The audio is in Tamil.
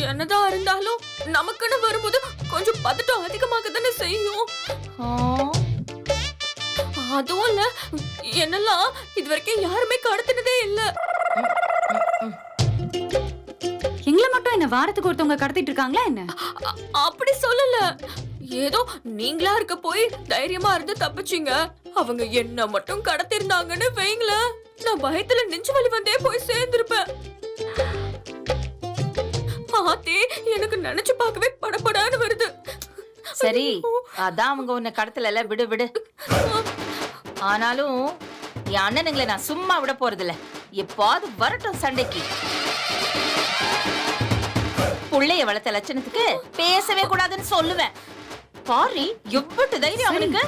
என்னதான் இருந்தாலும் நமக்குன்னு வரும்போது கொஞ்சம் பதட்டம் அதிகமாக தானே செய்யும். அதுவும் இல்ல, என்னெல்லாம் இது வரைக்கும் யாருமே கடத்தினதே இல்ல. எங்களை மட்டும் என்ன வாரத்துக்கு ஒருத்தவங்க கடத்திட்டு இருக்காங்களா என்ன? அப்படி சொல்லல. ஏதோ நீங்களா இருக்க போய் தைரியமா இருந்து தப்பிச்சீங்க. அவங்க என்ன மட்டும் கடத்திருந்தாங்கன்னு வைங்களேன், நான் பயத்துல நெஞ்சு வலி வந்தே போய் சேர்ந்திருப்பேன். ஆத்தே, எனக்கு நினைச்சு பார்க்கவே படபடான்னு வருது. சரி, அதான் அவங்க உன்னை கடத்தல, விடு விடு. ஆனாலும் என் அண்ணனுங்களை நான் சும்மா விட போறதில்ல. எப்பாவது வரட்டும் சண்டைக்கு. புள்ளைய வளர்த்த லட்சணத்துக்கு பேசவே கூடாதுன்னு சொல்லுவேன். பாரி, எவ்வளவு தைரியம் அவனுக்கு.